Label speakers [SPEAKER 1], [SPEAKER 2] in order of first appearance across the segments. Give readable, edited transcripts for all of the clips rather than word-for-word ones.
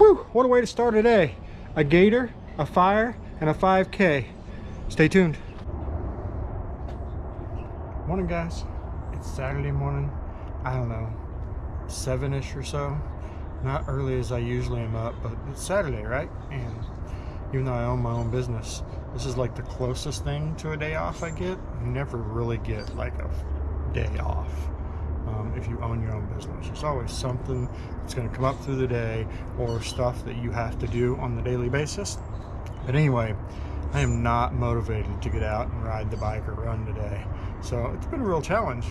[SPEAKER 1] Whew, what a way to start a day. A gator, a fire, and a 5K. Stay tuned. Morning, guys. It's Saturday morning. I don't know, 7-ish or so. Not early as I usually am up, but it's Saturday, right? And even though I own my own business, this is like the closest thing to a day off I get. You never really get like a day off if you own your own business. There's always something that's going to come up through the day or stuff that you have to do on the daily basis. But anyway, I am not motivated to get out and ride the bike or run today. So it's been a real challenge.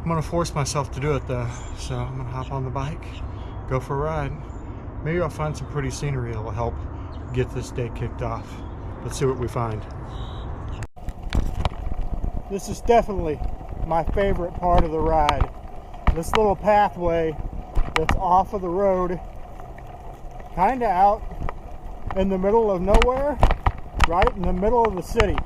[SPEAKER 1] I'm going to force myself to do it though. So I'm going to hop on the bike, go for a ride. Maybe I'll find some pretty scenery that will help get this day kicked off. Let's see what we find. This is definitely my favorite part of the ride. This little pathway that's off of the road, kind of out in the middle of nowhere, right in the middle of the city.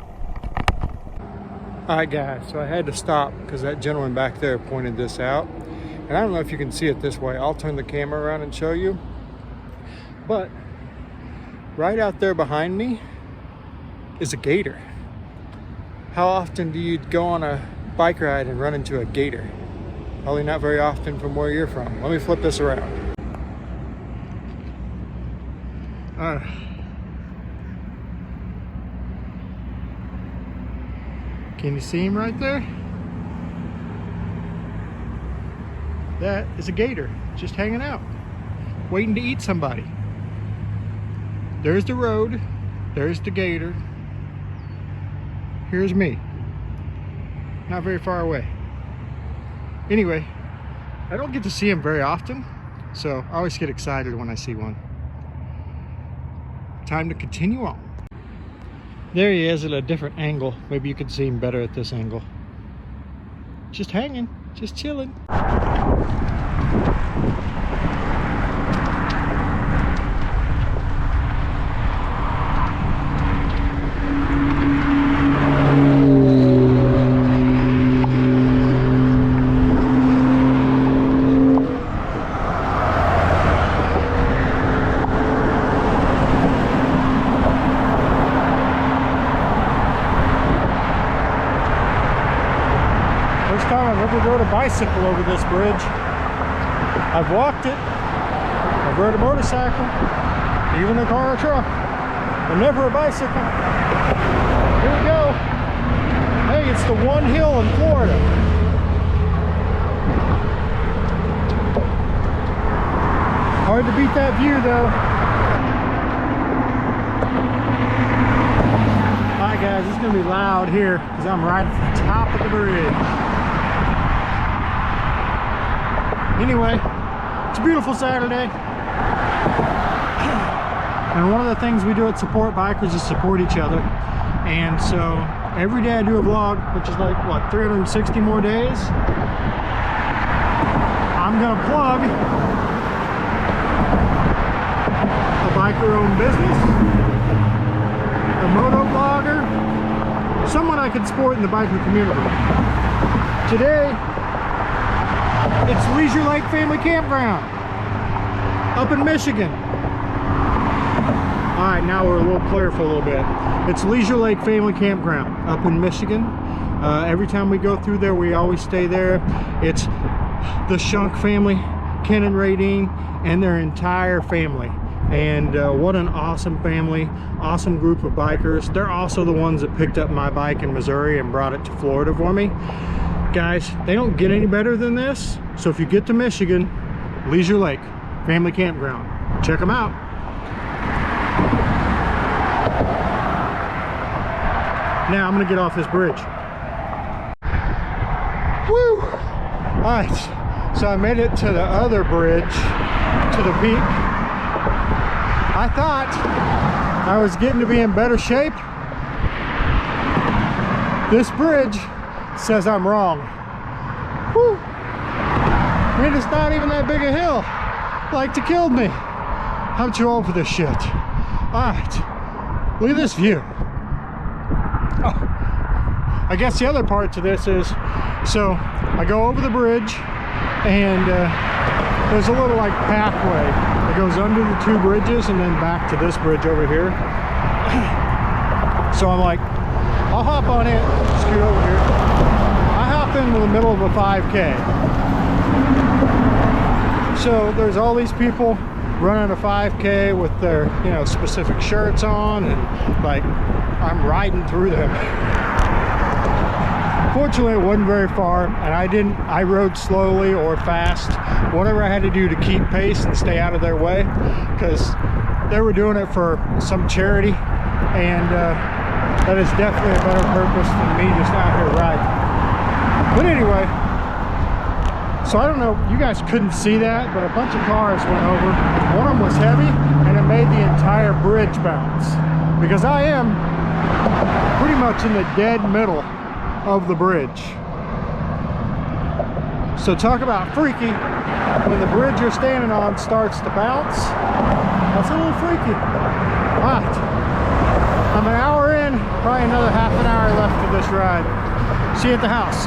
[SPEAKER 1] Alright guys, so I had to stop because that gentleman back there pointed this out. And I don't know if you can see it this way. I'll turn the camera around and show you. But right out there behind me is a gator. How often do you go on a bike ride and run into a gator? Probably not very often from where you're from. Let me flip this around. Can you see him right there? That is a gator just hanging out, waiting to eat somebody. There's the road, there's the gator. Here's me, not very far away. Anyway, I don't get to see him very often, so I always get excited when I see one. Time to continue on. There he is at a different angle. Maybe you could see him better at this angle. Just hanging, just chilling. Rode a bicycle over this bridge. I've walked it, I've rode a motorcycle, even a car or truck, but never a bicycle. Here we go. Hey, it's the one hill in Florida. Hard to beat that view though. Alright guys, it's gonna be loud here because I'm right at the top of the bridge. Anyway, it's a beautiful Saturday. And one of the things we do at Support Bikers is support each other. And so every day I do a vlog, which is like, what, 360 more days? I'm gonna plug a biker-owned business, a moto blogger, someone I could support in the biker community. Today, it's Leisure Lake Family Campground up in Michigan. All right, now we're a little clear for a little bit. It's Leisure Lake Family Campground up in Michigan. Every time we go through there, we always stay there. It's the Shunk family, Ken and Radine, and their entire family. And what an awesome family, awesome group of bikers. They're also the ones that picked up my bike in Missouri and brought it to Florida for me. Guys, they don't get any better than this. So if you get to Michigan, Leisure Lake Family Campground, check them out. Now I'm gonna get off this bridge. Woo! All right, so I made it to the other bridge, to the peak. I thought I was getting to be in better shape. This bridge says I'm wrong. Woo! I mean, it's not even that big a hill. Like to killed me. I'm too old for this shit. Alright, look at this view. Oh. I guess the other part to this is, so I go over the bridge and there's a little like pathway that goes under the two bridges and then back to this bridge over here. So I'm like, I'll hop on it, scoot over here. I hop into the middle of a 5K. So there's all these people running a 5K with their, you know, specific shirts on, and like I'm riding through them. Fortunately, it wasn't very far, and I rode slowly or fast, whatever I had to do to keep pace and stay out of their way, because they were doing it for some charity, and that is definitely a better purpose than me just out here riding. But anyway, so I don't know, you guys couldn't see that, but a bunch of cars went over. One of them was heavy, and it made the entire bridge bounce, because I am pretty much in the dead middle of the bridge. So talk about freaky. When the bridge you're standing on starts to bounce, that's a little freaky. But I'm an hour in, probably another half an hour left of this ride. See you at the house.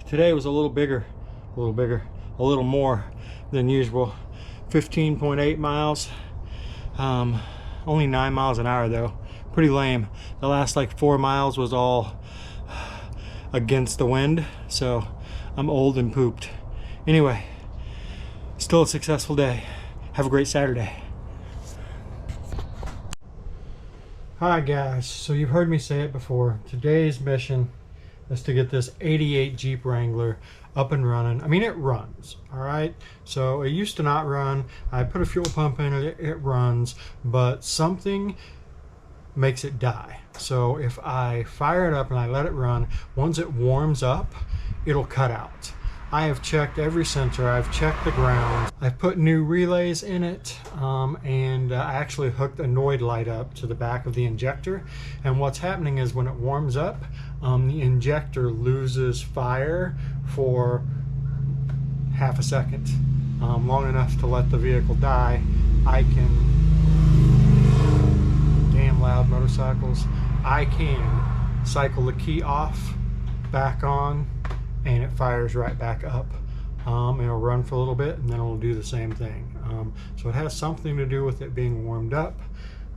[SPEAKER 1] Today was a little more than usual. 15.8 miles, only 9 miles an hour though. Pretty lame. The last like 4 miles was all against the wind, so I'm old and pooped. Anyway, still a successful day. Have a great Saturday. Hi guys, so you've heard me say it before. Today's mission is to get this 88 Jeep Wrangler up and running. I mean, it runs, all right? So it used to not run. I put a fuel pump in it, it runs, but something makes it die. So if I fire it up and I let it run, once it warms up, it'll cut out. I have checked every sensor, I've checked the ground, I've put new relays in it, and I actually hooked a Noid light up to the back of the injector. And what's happening is when it warms up, the injector loses fire for half a second, long enough to let the vehicle die. I can, damn loud motorcycles, I can cycle the key off, back on, and it fires right back up. It'll run for a little bit and then it'll do the same thing. So it has something to do with it being warmed up.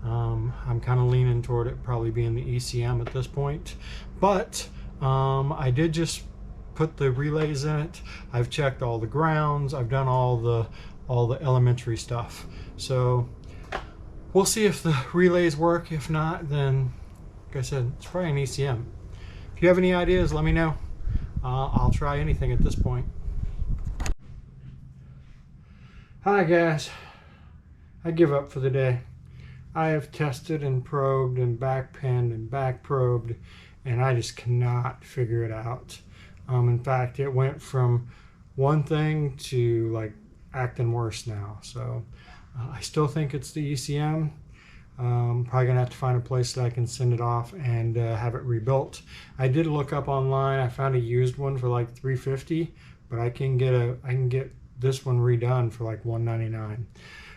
[SPEAKER 1] I'm kind of leaning toward it probably being the ECM at this point, but I did just put the relays in it. I've checked all the grounds, I've done all the elementary stuff. So we'll see if the relays work. If not, then like I said, it's probably an ECM. If you have any ideas, let me know. I'll try anything at this point. Hi guys, I give up for the day. I have tested and probed and back pinned and back probed, and I just cannot figure it out. In fact, it went from one thing to like acting worse now. So I still think it's the ECM. Probably gonna have to find a place that I can send it off and have it rebuilt. I did look up online. I found a used one for like $350, but I can get this one redone for like $199.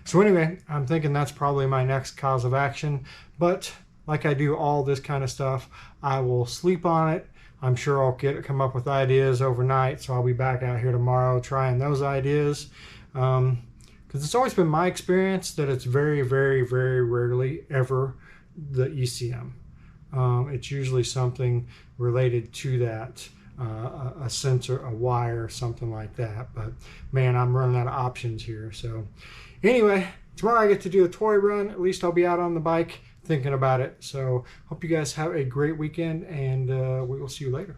[SPEAKER 1] So anyway, I'm thinking that's probably my next cause of action. But like I do all this kind of stuff, I will sleep on it. I'm sure I'll come up with ideas overnight. So I'll be back out here tomorrow trying those ideas. Because it's always been my experience that it's very, very, very rarely ever the ECM. It's usually something related to that, a sensor, a wire, something like that. But man, I'm running out of options here. So anyway, tomorrow I get to do a toy run. At least I'll be out on the bike thinking about it. So hope you guys have a great weekend, and we will see you later.